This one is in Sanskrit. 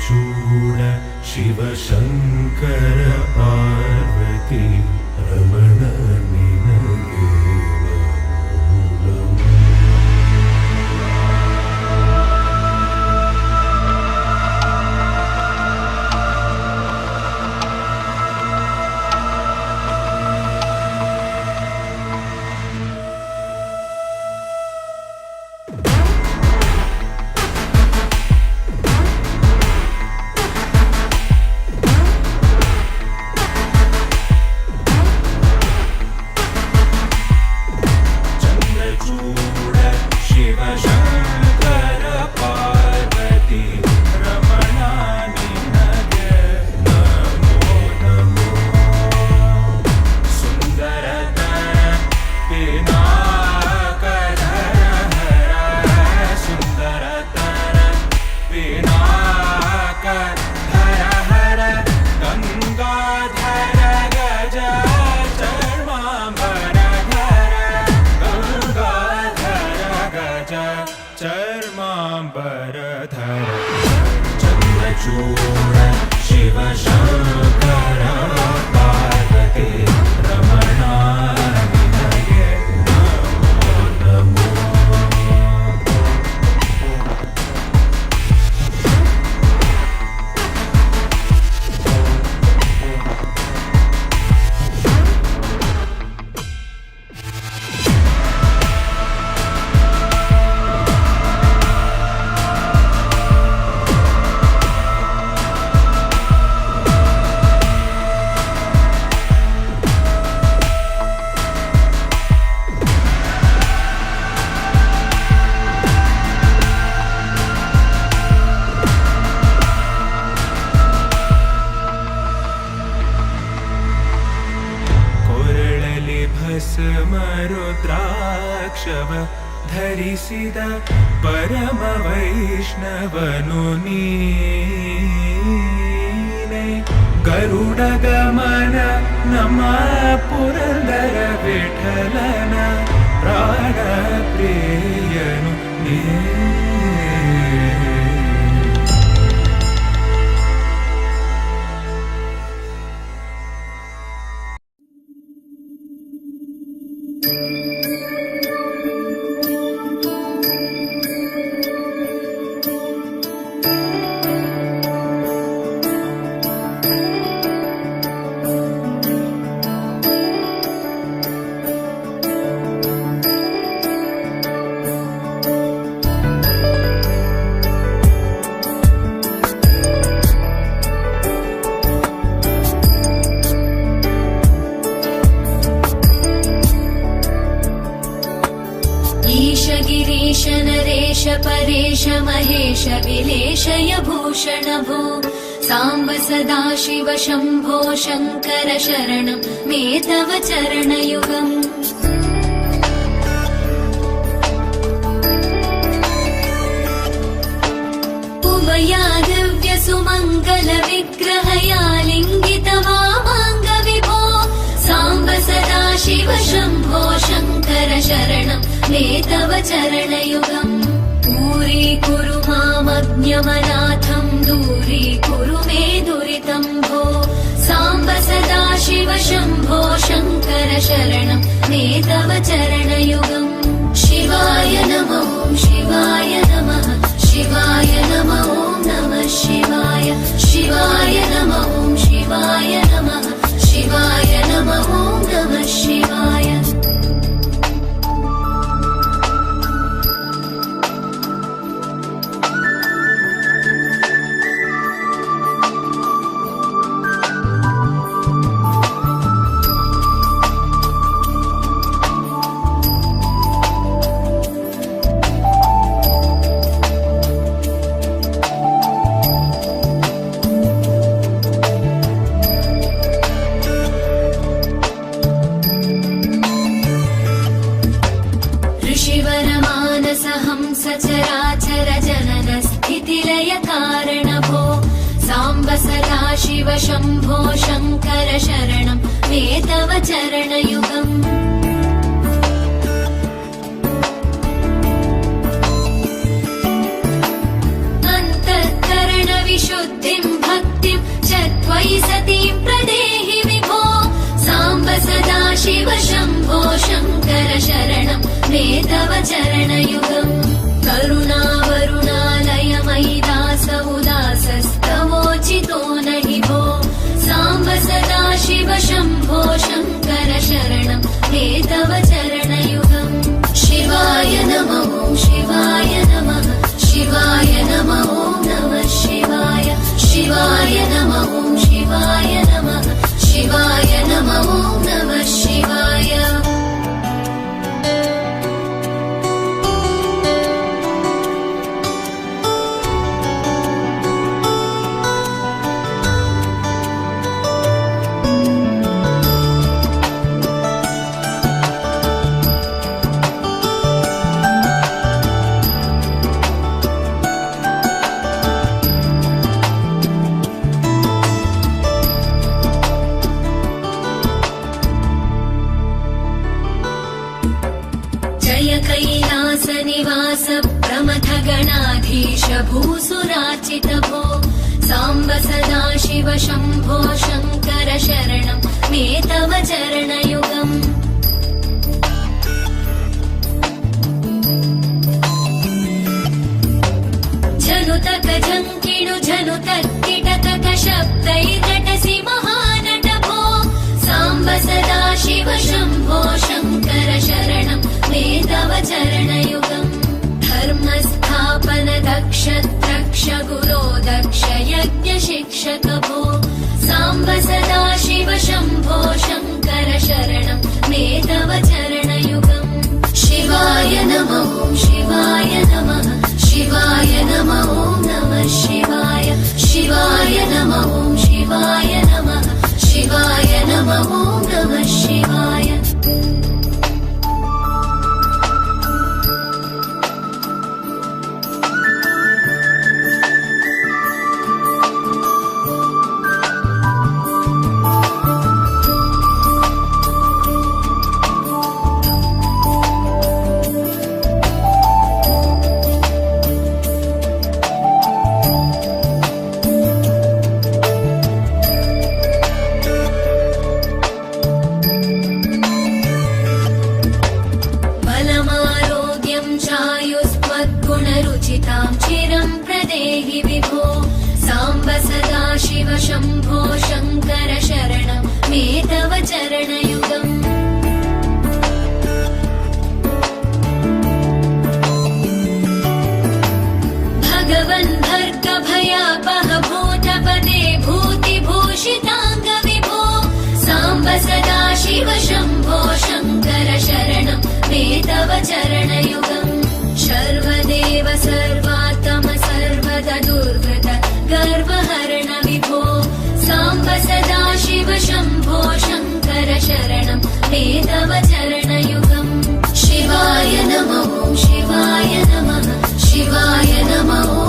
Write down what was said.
चन्द्रचूड शिवशङ्कर पार्वती रमण निनगे चर्माम्बरधर चन्द्रचूड शिवशङ्कर पार्वती रमण निनगे नमो स्मरुद्राक्षव धरिसिद परम वैष्णवनु नीने गरुडगमन नमः पुरंदर विठलन प्राण प्रियनु गिरीश नरेश परेश महेश विलेशय भूषण भो साम्ब सदा शिव शम्भो शङ्कर शरणं मे तव चरणयुगम् उमया दिव्य सुमङ्गल विग्रहया लिङ्गित वामाङ्ग विभो साम्ब सदा शिव शम्भो शङ्कर शरणं मे तव चरणयुगम् दूरीकुरु मामज्ञमनाथं दूरीकुरु मे दुरितं भो साम्ब सदा शिव शम्भो शङ्कर शरणं मे तव चरणयुगम् शिवाय नमः शिवाय नमः शिवाय नमः नमः शिवाय शिवाय नमः शिवाय नमः शिवाय नमः नमः शिवाय सचराचर जनन स्थितिलय कारण भो साम्ब सदा शिव शम्भो शङ्कर शरणं मे तव चरणयुगम् अन्तःकरण विशुद्ध सदाशिव शम्भो शङ्कर शरणं मे तव चरणयुगम् करुणावरुणालय मयि दास उदासस्तवोचितो नहि भो साम्ब सदाशिव शम्भो शङ्कर शरणं मे तव चरणयुगम् शिवाय नमः शिवाय नमः शिवाय नमः नमः शिवाय शिवाय नमः शिवाय नमः शिवाय नमः नमः शिवाय कैलासनिवास प्रमथ गणाधीश भूसुरार्चित भो साम्ब सदाशिव शम्भो शङ्कर शरणं मे तव चरणयुगम् झनुतक झङ्किणु झनुतक्किटतक शब्दैर्नटसि महानट भो साम्ब सदाशिव शम्भो शङ्कर शरणं मे तव चरणयुगम् धर्मस्थापन दक्ष द्रक्ष गुरो दक्ष यज्ञ शिक्षक भो साम्ब सदाशिव शम्भो शङ्कर शरणं मे तव चरणयुगम् शिवाय नमः शिवाय नमः शिवाय नमः नमः शिवाय शिवाय नमः शिवाय नमः शिवाय नमः नमः शिवाय गुणरुचितां चिरं प्रदेहि विभो साम्ब सदाशिव शम्भो शङ्कर शरणं मे तव चरणयुगम् भगवन् भर्ग भयापह भूतपदे भूतिभूषिताङ्ग विभो साम्ब सदाशिव शम्भो शङ्कर शरणं मे तव चरणयुगम् सर्वदेव सर्वात्म सर्वद दुर्वृत गर्वहरण विभो साम्ब सदाशिव शम्भो शङ्कर शरणं मे तव चरणयुगम् शिवाय नमः शिवाय नमः शिवाय नमः